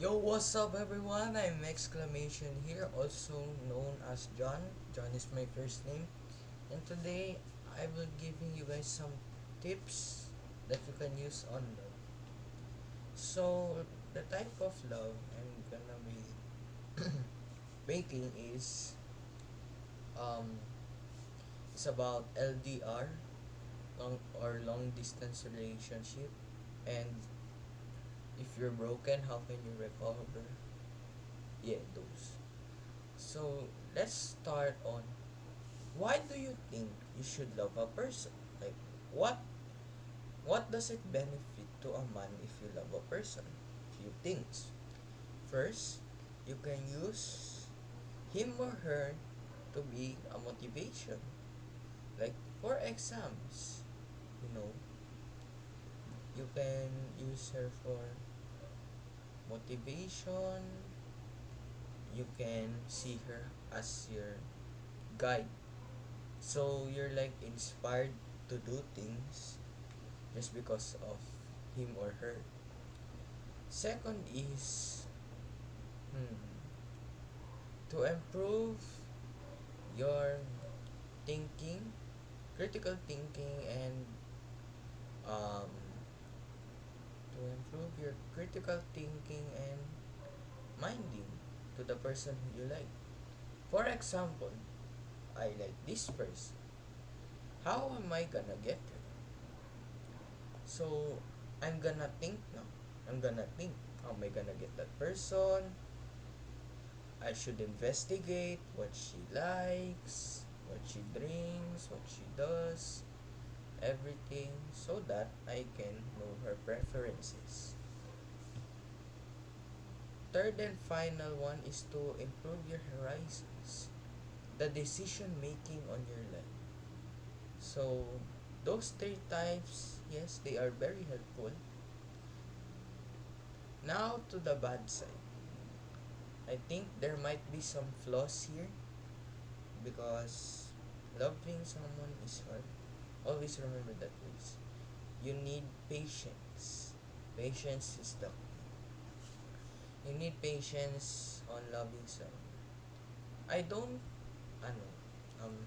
Yo, what's up everyone? I'm Exclamation here, also known as John. John is my first name. And today I will giving you guys some tips that you can use on love. So the type of love I'm gonna be making um is about LDR, long distance relationship, and if you're broken, how can you recover? Yeah, those. So let's start on why do you think you should love a person? Like what what does it benefit to a man if you love a person? Few things. First, you can use him or her to be a motivation. Like for exams, you know, you can use her for motivation. You can see her as your guide. So you're like inspired to do things just because of him or her. Second is hmm, to improve your thinking, critical thinking, and um, to improve your critical thinking and minding to the person who you like. For example, I like this person. How am I gonna get her? So I'm gonna think now. I'm gonna think. How am I gonna get that person? I should investigate what she likes, what she drinks, what she does, everything so that I can know her preferences. Third and final one is to improve your horizons, the decision making on your life. So, those three types, yes, they are very helpful. Now to the bad side. I think there might be some flaws here because loving someone is hard. Always remember that, please. You need patience. Patience is the You need patience on loving someone. I don't ano um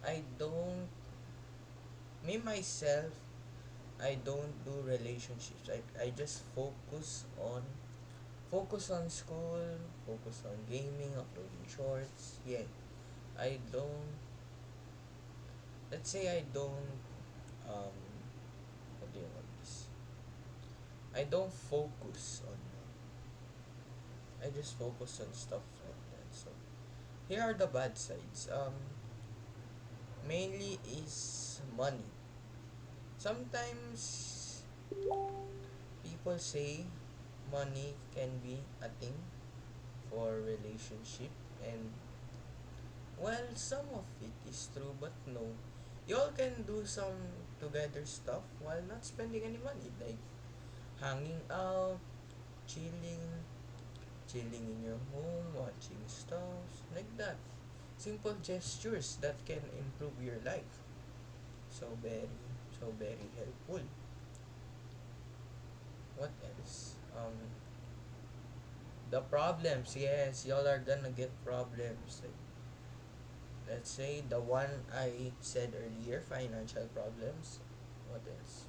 I don't me myself I don't do relationships. I just focus on school, focus on gaming, uploading shorts. Yeah. I don't let's say I don't um what do you call this? I don't focus on I just focus on stuff like that. So here are the bad sides. Mainly is money. Sometimes people say money can be a thing for relationship, and well, some of it is true, but no. Y'all can do some together stuff while not spending any money, like hanging out, chilling, chilling in your home, watching stuff like that. Simple gestures that can improve your life. So very helpful. What else? The problems. Yes, y'all are gonna get problems. Like, let's say the one I said earlier, financial problems. What else?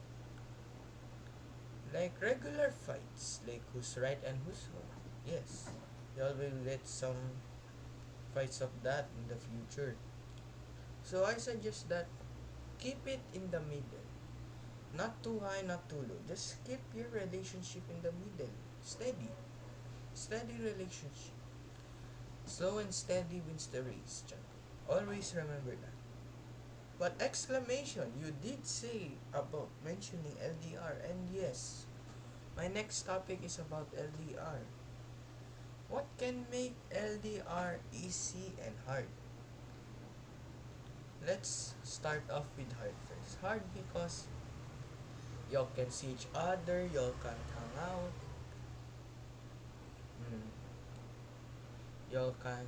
Like regular fights, like who's right and who's wrong. Yes, y'all will get some fights of that in the future. So I suggest that keep it in the middle. Not too high, not too low. Just keep your relationship in the middle. Steady. Steady relationship. Slow and steady wins the race, John. Always remember that. But exclamation, you did say about mentioning LDR, and yes, my next topic is about LDR. What can make LDR easy and hard? Let's start off with hard first. Hard because y'all can see each other, y'all can hang out, mm, y'all can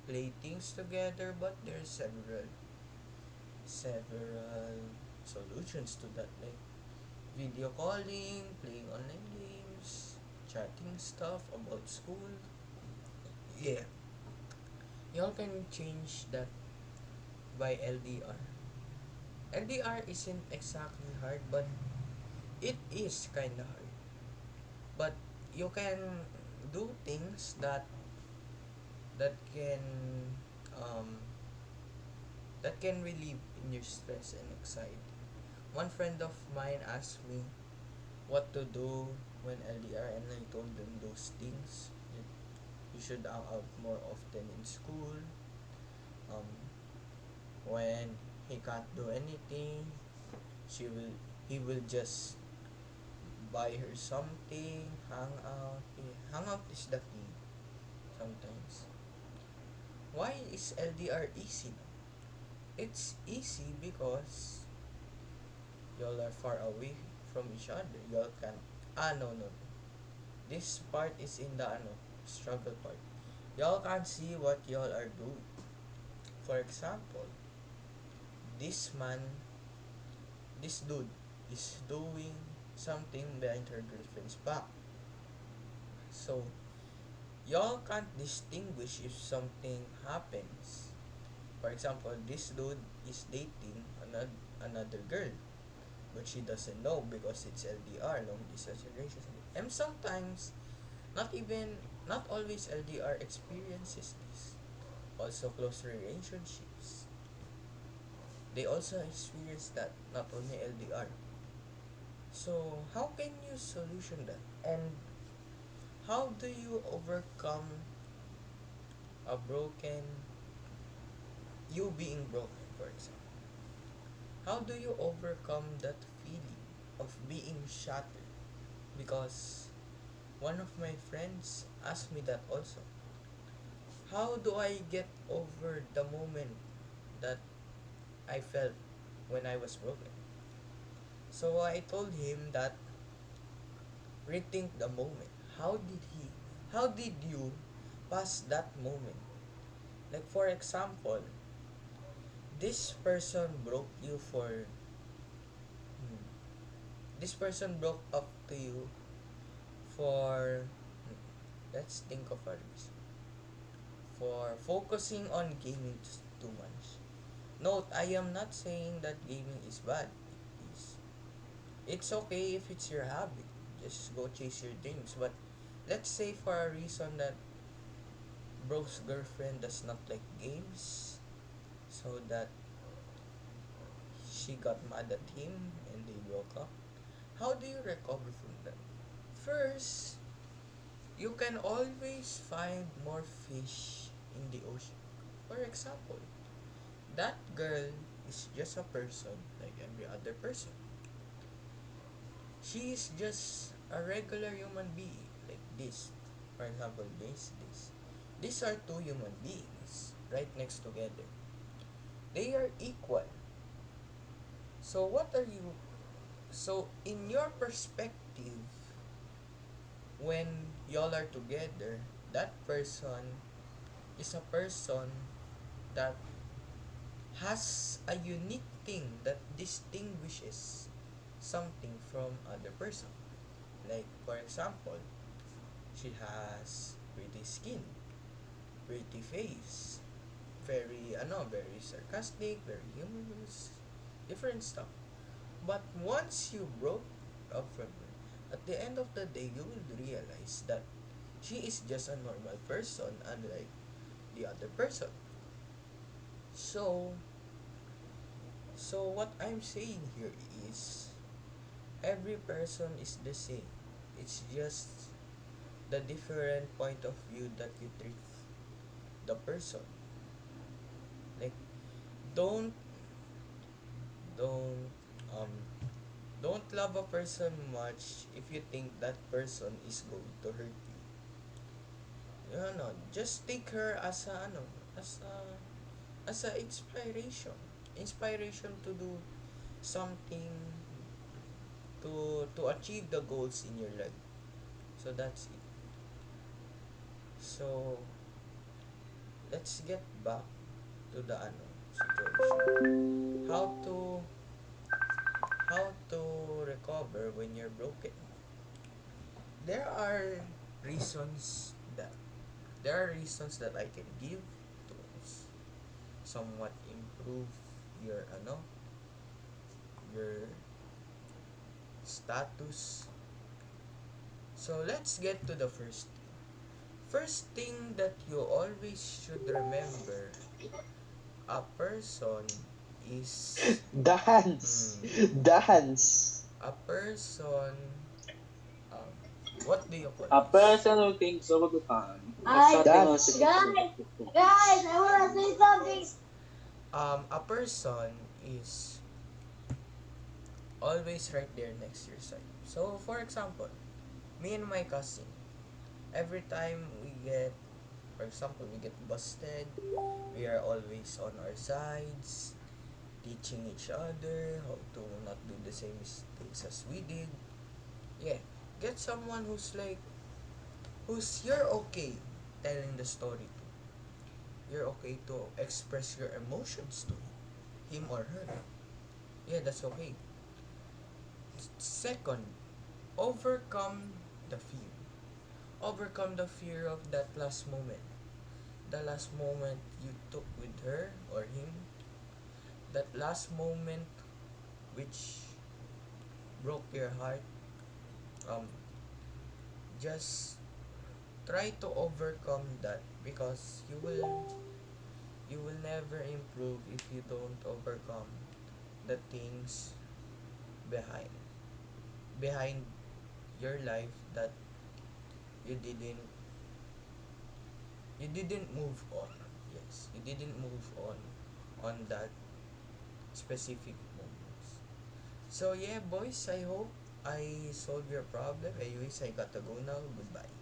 play things together, but there's several solutions to that, like video calling, playing online games, chatting stuff about school. Yeah, y'all can change that by LDR. LDR isn't exactly hard, but it is kind of hard. But you can do things that can um, that can relieve in your stress and anxiety. One friend of mine asked me what to do when LDR, and I told them those things. You should hang out more often in school. Um, when he can't do anything, she will he will just buy her something, hang out. Yeah, hang out is the key sometimes. Why is LDR easy? It's easy because y'all are far away from each other. Y'all can no. This part is in the struggle part. Y'all can't see what y'all are doing. For example, this man, this dude is doing something behind her girlfriend's back. So y'all can't distinguish if something happens. For example, this dude is dating another girl, but she doesn't know because it's LDR, long distance relationship. And sometimes, not always LDR experiences this. Also, close relationships, they also experience that, not only LDR. So, how can you solution that? And how do you overcome a broken, you being broken, for example? How do you overcome that feeling of being shattered? Because one of my friends asked me that also. How do I get over the moment that I felt when I was broken? So I told him that rethink the moment. How did you pass that moment? Like, for example, this person broke you for hmm, this person broke up to you for let's think of a reason. For focusing on gaming too much. Note, I am not saying that gaming is bad. It is. It's okay if it's your habit. Just go chase your dreams. But let's say for a reason that bro's girlfriend does not like games, so that she got mad at him and they broke up. How do you recover from that? First, you can always find more fish in the ocean. For example, that girl is just a person like every other person. She is just a regular human being like this. For example, this. These are two human beings right next together. They are equal. So what are you so in your perspective, when y'all are together, that person is a person that has a unique thing that distinguishes something from other person. Like, for example, she has pretty skin, pretty face, very sarcastic, very humorous, different stuff. But once you broke up from her, at the end of the day, you will realize that she is just a normal person, unlike the other person. So, so what I'm saying here is every person is the same. It's just the different point of view that you treat the person. Like, don't don't um don't love a person much if you think that person is going to hurt you. Just take her as as a inspiration. Inspiration to do something to achieve the goals in your life. So that's it. So let's get back to the situation. How to recover when you're broken. there are reasons that I can give to somewhat improve your your status. So let's get to the first thing that you always should remember. A person is Dance. mm, Dance. a person, um, what do you call A this? person who thinks all the time has Guys, something else he Dance. needs to do. guys, I wanna say something. A person is always right there next to your side. So for example, me and my cousin, every time we get, for example, we get busted, we are always on our sides, teaching each other how to not do the same mistakes as we did. Yeah, get someone who's you're okay telling the story to. You're okay to express your emotions to him or her. Yeah, that's okay. Second, overcome the fear. Overcome the fear of that last moment. The last moment you took with her or him. That last moment which broke your heart. Um, just try to overcome that because you will never improve if you don't overcome the things behind behind your life that you didn't you didn't move on. Yes, you didn't move on that specific moments. So yeah, boys, I hope I solved your problem. Anyways, I gotta go now. Goodbye.